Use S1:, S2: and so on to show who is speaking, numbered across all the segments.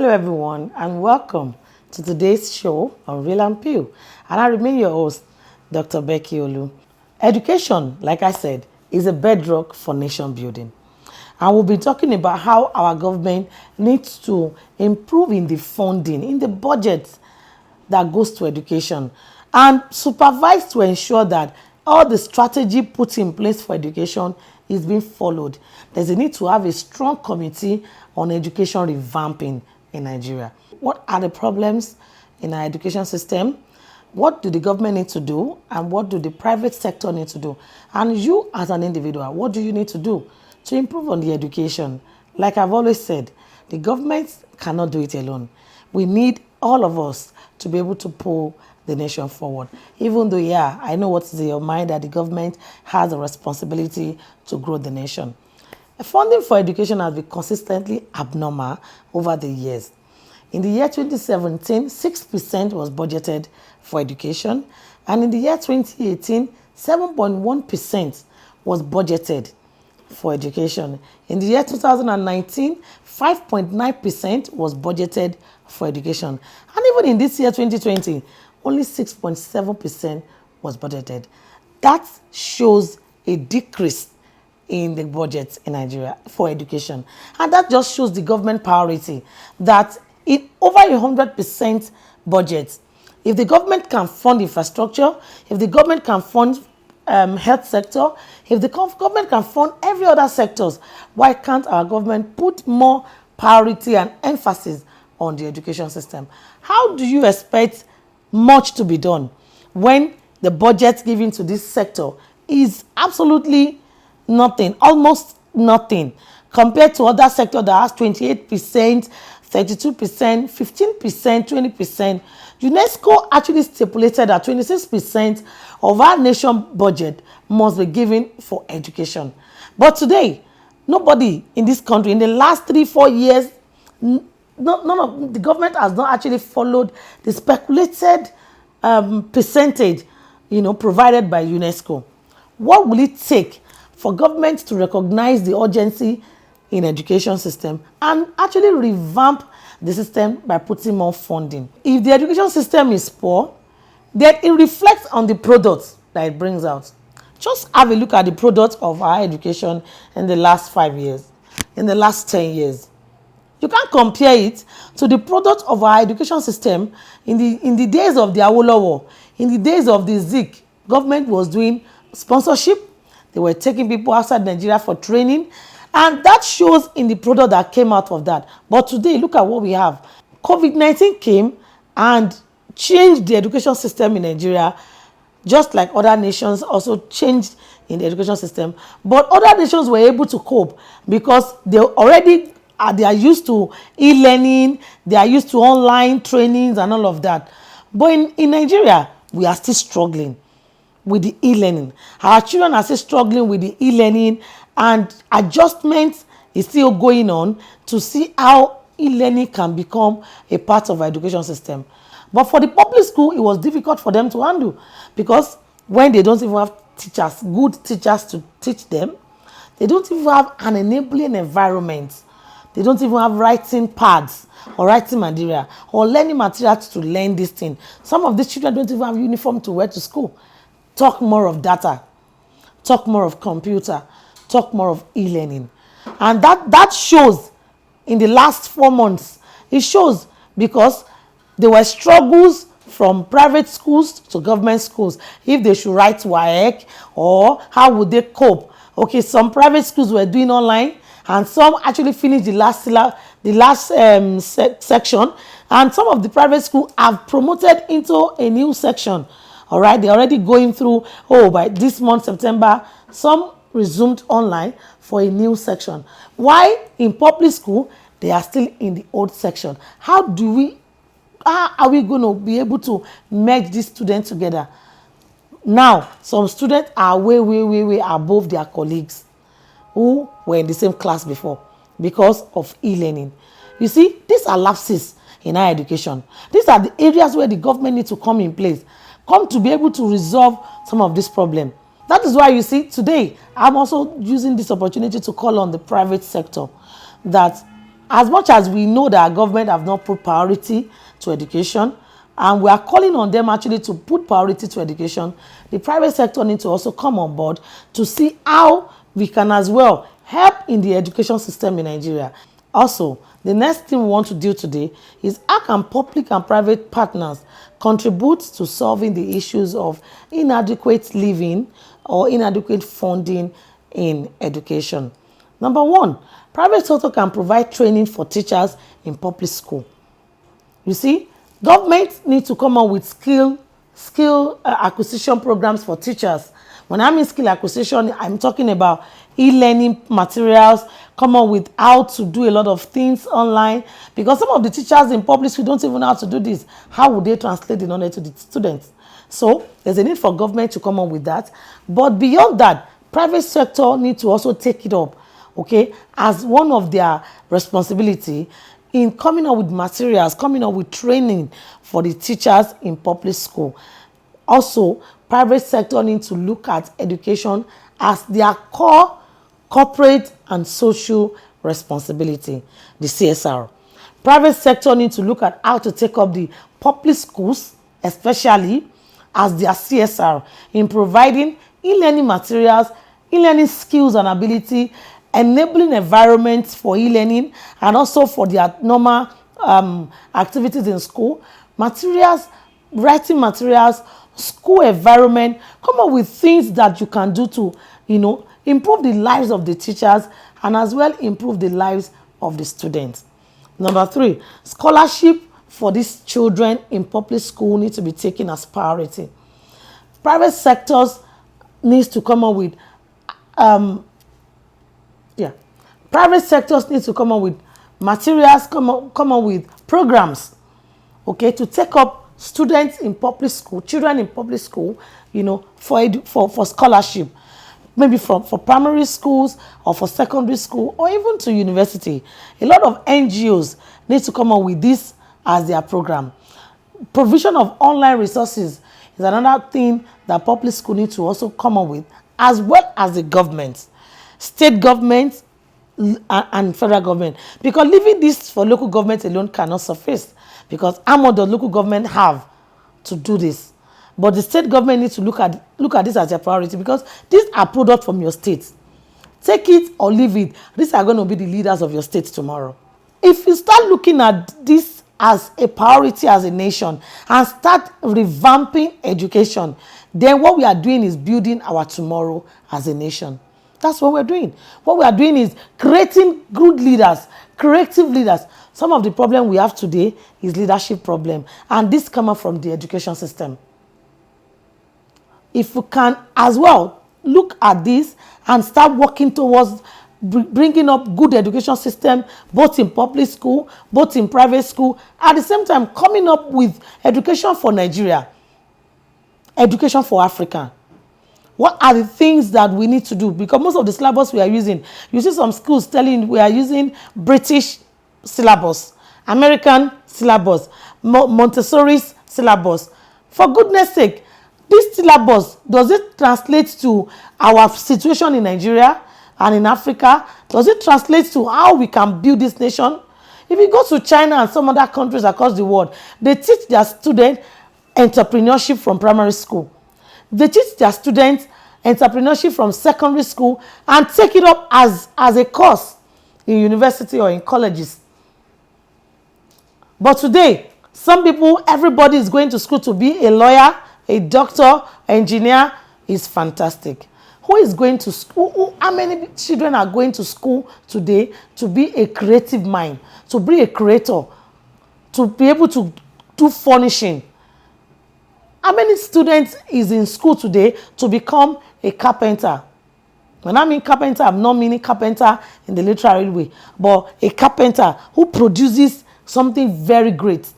S1: Hello everyone and welcome to today's show on Real and Pew. And I remain your host, Dr. Becky Olubukola. Education, like I said, is a bedrock for nation building. And we'll be talking about how our government needs to improve in the funding, in the budget that goes to education, and supervise to ensure that all the strategy put in place for education is being followed. There's a need to have a strong committee on education revamping in Nigeria. What are the problems in our education system? What do the government need to do? And what do the private sector need to do? And you as an individual, what do you need to do to improve on the education? Like I've always said, the government cannot do it alone. We need all of us to be able to pull the nation forward. Even though, yeah, I know what's in your mind, that the government has a responsibility to grow the nation. Funding for education has been consistently abnormal over the years. In the year 2017, 6% was budgeted for education, and in the year 2018, 7.1% was budgeted for education. In the year 2019, 5.9% was budgeted for education. And even in this year, 2020, only 6.7% was budgeted. That shows a decrease in the budget in Nigeria for education. And that just shows the government priority, that in over 100% budget, if the government can fund infrastructure, if the government can fund health sector, if the government can fund every other sectors, why can't our government put more priority and emphasis on the education system? How do you expect much to be done when the budget given to this sector is absolutely nothing, almost nothing, compared to other sector that has 28%, 32%, 15%, 20%. UNESCO actually stipulated that 26% of our nation budget must be given for education. But today, nobody in this country, in the last 3-4 years, none of the government has not actually followed the speculated percentage, provided by UNESCO. What will it take for government to recognize the urgency in education system and actually revamp the system by putting more funding? If the education system is poor, then it reflects on the products that it brings out. Just have a look at the product of our education in the last 5 years, in the last 10 years. You can't compare it to the product of our education system in the days of the Awolowo, in the days of the Zik. Government was doing sponsorship. They were taking people outside Nigeria for training. And that shows in the product that came out of that. But today, look at what we have. COVID-19 came and changed the education system in Nigeria, just like other nations also changed in the education system. But other nations were able to cope because they are used to e-learning, they are used to online trainings and all of that. But in Nigeria, we are still struggling with the e-learning. Our children are still struggling with the e-learning, and adjustment is still going on to see how e-learning can become a part of our education system. But for the public school, it was difficult for them to handle, because when they don't even have teachers, good teachers to teach them, they don't even have an enabling environment. They don't even have writing pads or writing material or learning materials to learn this thing. Some of these children don't even have uniform to wear to school. Talk more of data, talk more of computer, talk more of e-learning. And that shows in the last 4 months. It shows because there were struggles from private schools to government schools, if they should write WAEC or how would they cope. Okay, some private schools were doing online, and some actually finished the last section, and some of the private schools have promoted into a new section. All right, they're already going through, by this month, September, some resumed online for a new section. Why in public school, they are still in the old section? How are we going to be able to merge these students together? Now, some students are way above their colleagues who were in the same class before because of e-learning. You see, these are lapses in our education. These are the areas where the government needs to come in place, come to be able to resolve some of this problem. That is why you see today, I'm also using this opportunity to call on the private sector that As much as we know that our government have not put priority to education, and we are calling on them actually to put priority to education, the private sector needs to also come on board to see how we can as well help in the education system in Nigeria. Also, the next thing we want to do today is how can public and private partners contribute to solving the issues of inadequate living or inadequate funding in education. Number one, private sector can provide training for teachers in public school. You see, government need to come up with skill acquisition programs for teachers. When I mean skill acquisition, I'm talking about e-learning materials, come up with how to do a lot of things online, because some of the teachers in public school don't even know how to do this. How would they translate the knowledge to the students? So there's a need for government to come up with that. But beyond that, private sector need to also take it up, okay, as one of their responsibility in coming up with materials, coming up with training for the teachers in public school. Also, private sector need to look at education as their core corporate and social responsibility, the CSR. Private sector need to look at how to take up the public schools, especially as their CSR, in providing e-learning materials, e-learning skills and ability, enabling environments for e-learning and also for their normal activities in school, materials, writing materials, school environment, come up with things that you can do to, improve the lives of the teachers and as well improve the lives of the students. Number three, scholarship for these children in public school need to be taken as priority. Private sectors needs to come up with private sectors need to come up with materials, come up with programs, okay, to take up students in public school, children in public school, for scholarship, maybe for primary schools or for secondary school or even to university. A lot of NGOs need to come up with this as their program. Provision of online resources is another thing that public school need to also come up with, as well as the government, state government and federal government, because leaving this for local government alone cannot suffice, because how much does local government have to do this? But the state government needs to look at this as a priority, because these are products from your state. Take it or leave it. These are going to be the leaders of your state tomorrow. If you start looking at this as a priority as a nation and start revamping education, then what we are doing is building our tomorrow as a nation. That's what we're doing. What we are doing is creating good leaders, creative leaders. Some of the problem we have today is leadership problem, and this comes up from the education system. If we can as well look at this and start working towards bringing up good education system, both in public school, both in private school, at the same time coming up with education for Nigeria, education for Africa. What are the things that we need to do? Because most of the syllabus we are using, you see some schools telling we are using British syllabus, American syllabus, Montessori's syllabus. For goodness sake, this syllabus, does it translate to our situation in Nigeria and in Africa? Does it translate to how we can build this nation? If you go to China and some other countries across the world, they teach their students entrepreneurship from primary school. They teach their students entrepreneurship from secondary school and take it up as a course in university or in colleges. But today, some people, everybody is going to school to be a lawyer, a doctor, engineer. Is fantastic. Who is going to school? How many children are going to school today to be a creative mind, to be a creator, to be able to do furnishing? How many students is in school today to become a carpenter? When I mean carpenter, I'm not meaning carpenter in the literal way, but a carpenter who produces something very great.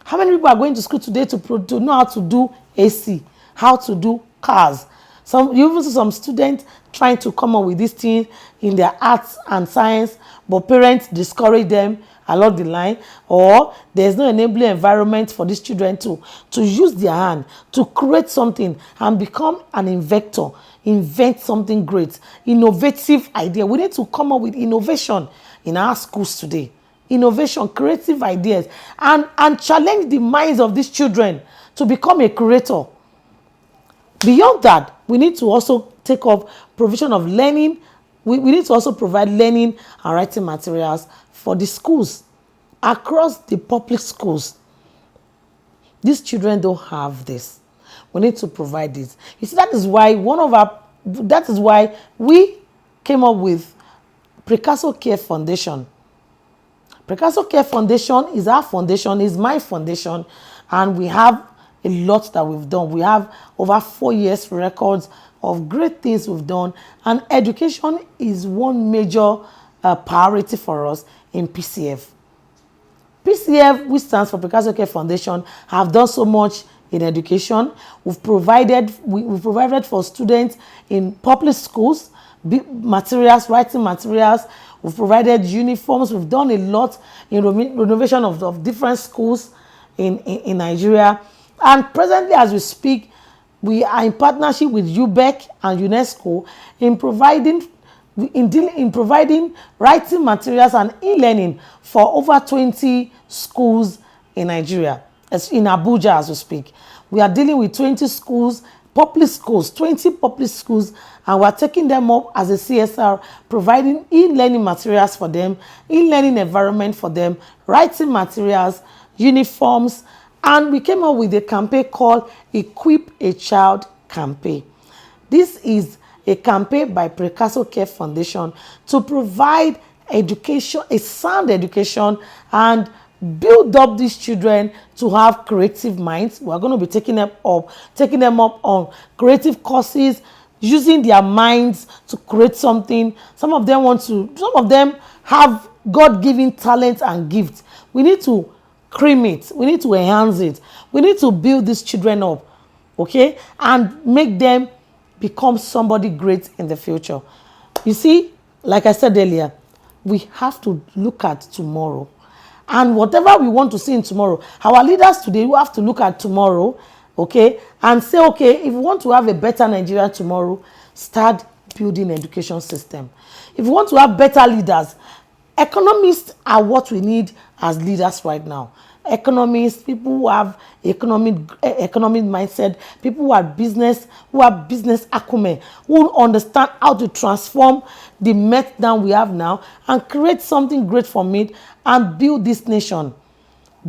S1: How many people are going to school today to know how to do AC, how to do cars, You even see some students trying to come up with this thing in their arts and science, but parents discourage them along the line, or there's no enabling environment for these children to use their hand to create something and become an inventor, invent something great, innovative idea. We need to come up with innovation in our schools today. Innovation, creative ideas, and challenge the minds of these children to become a creator. Beyond that, we need to also take up provision of learning. We need to also provide learning and writing materials for the schools, across the public schools. These children don't have this. We need to provide this. You see, that is why we came up with Precaso Care Foundation. Precaso Care Foundation is our foundation, is my foundation, and we have a lot that we've done. We have over 4 years records of great things we've done, and education is one major priority for us in PCF. PCF, which stands for Precaso Care Foundation, have done so much in education. We've provided for students in public schools materials, writing materials. We've provided uniforms. We've done a lot in renovation of different schools in Nigeria. And presently, as we speak, we are in partnership with UBEC and UNESCO in providing writing materials and e-learning for over 20 schools in Nigeria, in Abuja as we speak. We are dealing with 20 schools, public schools, 20 public schools, and we are taking them up as a CSR, providing e-learning materials for them, e-learning environment for them, writing materials, uniforms, and we came up with a campaign called Equip a Child campaign. This is a campaign by Precaso Care Foundation to provide education, a sound education, and build up these children to have creative minds. We are going to be taking them up on creative courses, using their minds to create something. Some of them have God-given talent and gifts. We need to cream it. We need to enhance it. We need to build these children up, okay, and make them become somebody great in the future. You see, like I said earlier, we have to look at tomorrow. And whatever we want to see in tomorrow, our leaders today will have to look at tomorrow, okay, and say, okay, if we want to have a better Nigeria tomorrow, start building education system. If we want to have better leaders, economists are what we need as leaders right now. Economists, people who have economic mindset, people who have business acumen, who understand how to transform the meltdown we have now and create something great from it and build this nation.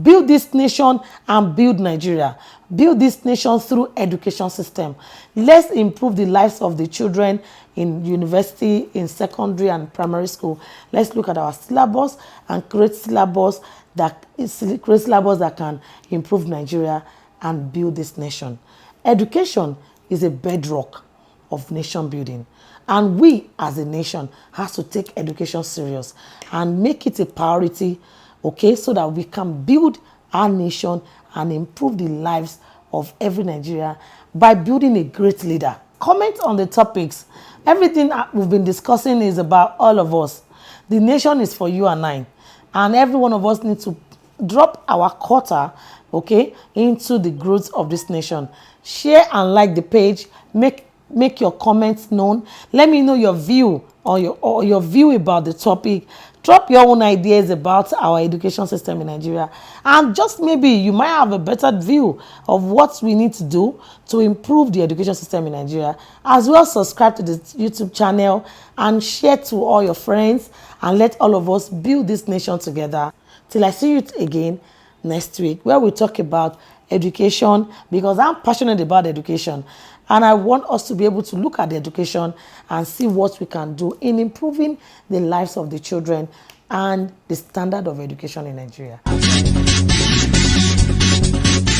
S1: Build this nation and build Nigeria. Build this nation through education system. Let's improve the lives of the children in university, in secondary and primary school. Let's look at our syllabus and create syllabus that can improve Nigeria and build this nation. Education is a bedrock of nation building. And we as a nation have to take education serious and make it a priority, okay, so that we can build our nation and improve the lives of every Nigerian by building a great leader. Comment on the topics. Everything we've been discussing is about all of us. The nation is for you and I. And every one of us needs to drop our quota, okay, into the growth of this nation. Share and like the page. Make your comments known. Let me know your view or your view about the topic. Drop your own ideas about our education system in Nigeria. And just maybe you might have a better view of what we need to do to improve the education system in Nigeria. As well, subscribe to the YouTube channel and share to all your friends. And let all of us build this nation together. Till I see you again next week, where we talk about education, because I'm passionate about education. And I want us to be able to look at the education and see what we can do in improving the lives of the children and the standard of education in Nigeria.